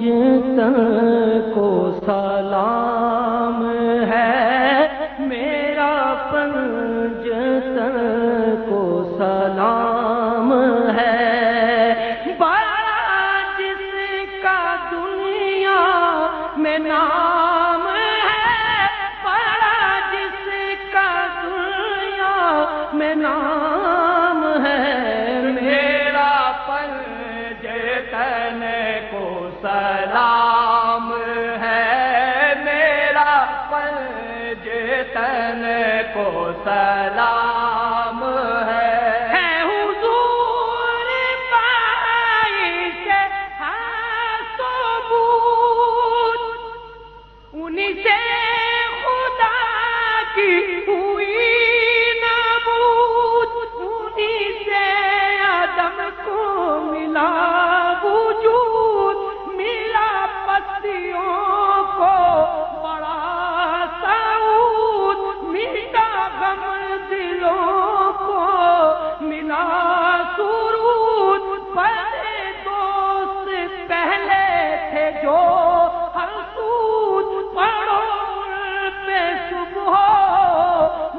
پنجتن کو سلام ہے، میرا پنجتن کو سلام ہے، بڑا جس کا دنیا میں نام ہے، بڑا جس کا دنیا میں نام ہے، میرا پنجتن کو سلام ہے، میرا پنجتن کو سلام ہے، حضور پائی سے ثبوت، انہیں سے خدا کی ہوئی نبوت، انہیں سے آدم کو ملا وجود، ملا پستیوں کو بڑا سعود، مٹا غم دلوں کو ملا سرود، پہلے دوست پہلے تھے جو حسود، پڑھو ان پہ صبح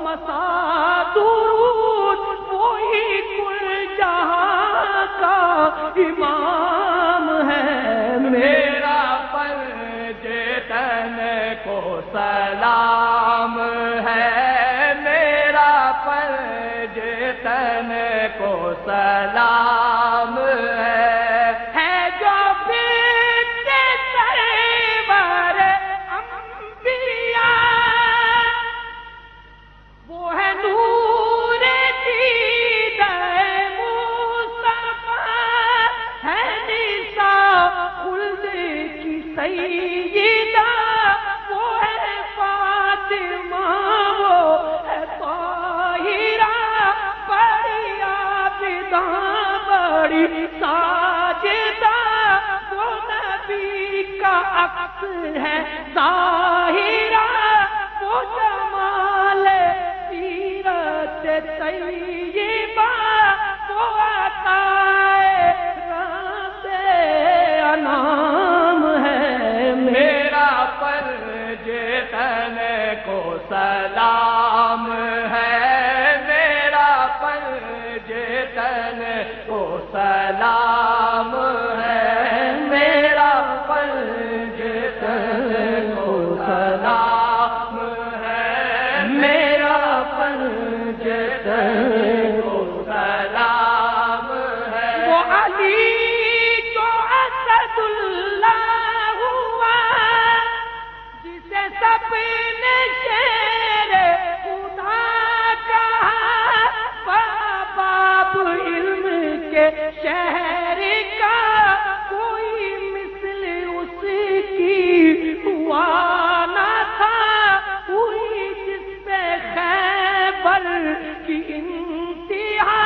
مساء درود، وہی کل جہاں کا امام ہے، میرا پنجتن کو سلام ہے، میرا پنجتن کو سلام ہے جو بیٹے سرور انبیاء، وہ ہے نور دیدہ مصطفیٰ، ہے نساء خلد کی سیدہ، وہ ہے فاطمہ، وہ ہے طاہرہ، بڑی عابدہ بڑی ساجدہ، وہ نبی کا عکس ہے ظاہرہ، وہ جمال سیرت طیبہ، وہ عطائے رب انعام ہے، میرا پنجتن کو سلام ہے، میرا پنجتن کو سلام ہے، میرا پنجتن کو سلام ہے، میرا پنجتن کو سلام ہے، وہ علی جو اسد اللہ ہوا، جسے سب نے شیر خدا کہا، باب علم کے شہر کا کوئی مثل اس کی ہوا نہ تھا، ہوئی جس پہ خیبر کی انتہا،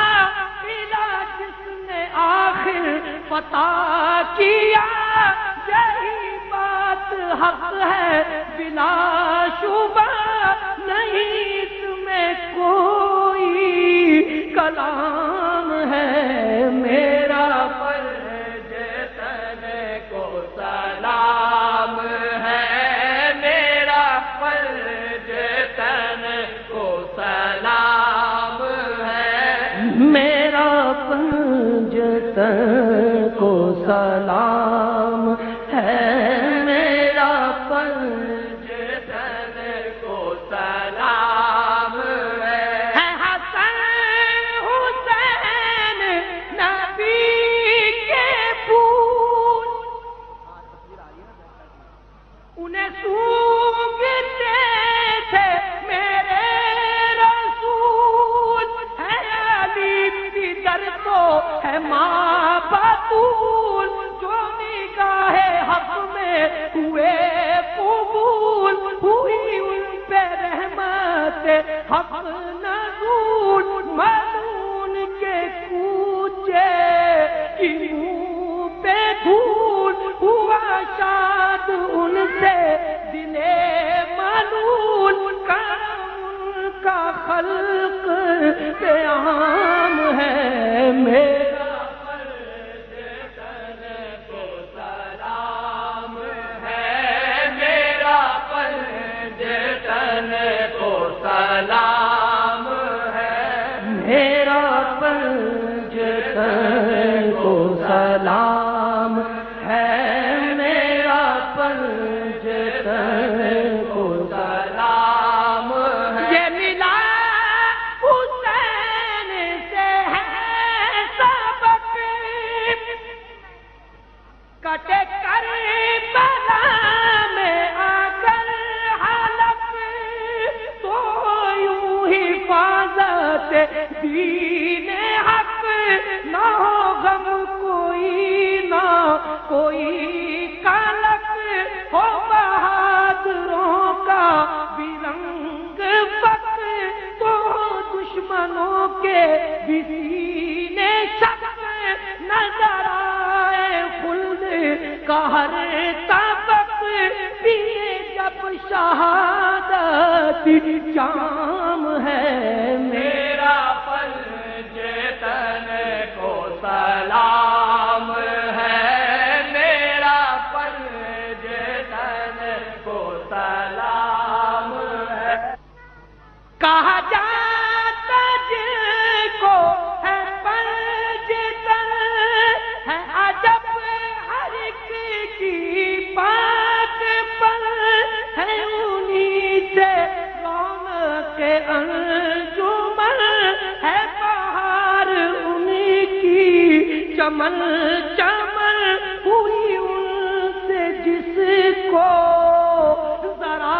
ملا جس نے آخر فتح کیا، یہی بات حق ہے بلا شبہ، نہیں اس میں کوئی کلام ہے، میرا پنجتن کو سلام ہے، میرا پنجتن کو سلام ہے، میرا پنجتن کو سلام ہے، میرا پنجتن کو سلام ہے، حسن حسین نبی کے پھول، انہیں سونگھتے تھے میرے رسول، ہے علی کی در تو ہے ماں بطول، جو نگاہ حق میں ہوئے قبول، ہوئی ان پہ رحمت حق نزول، ملعون کے کوچے کی منہ پہ دھول، ہوا شاد ان سے دل ملول، کرم ان کا خلق پہ عام ہے، میرا پنجتن کو سلام سلام ہے میرا پنجتن کو سلام ہے یہ ملا حسین سے ہے سبق کٹے کربلا میں آ کر حلق تو یوں حفاظت دین حق نہ ہو غم کوئی نہ کوئی کلک ہو بہادروں کا بھی رنگ فق تو دشمنوں کے بھی سینے شک نظر آئے خلد کا ہر طبق پیے جب شہادت جام ہے میرا پنجتن کو سلام ہے میرا پنجتن کو سلام ہے کہا جاتا جن کو ہے پنجتن ہے عجب ہر ایک کی بات پر ہے انہی سے رونق انجمن ہے بہار انہی کی چمن چمن ہوئی ان سے جس کو ذرا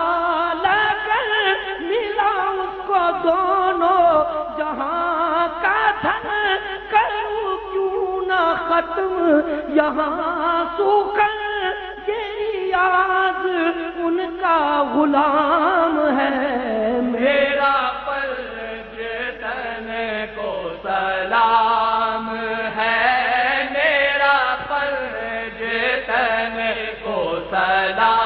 لگن ملا اس کو دونوں جہاں کا دھن کروں کیوں نہ ختم یہاں سوکھن یہ یاد ان کا غلام ہے میرا پنجتن کو سلام ہے میرا پنجتن کو سلام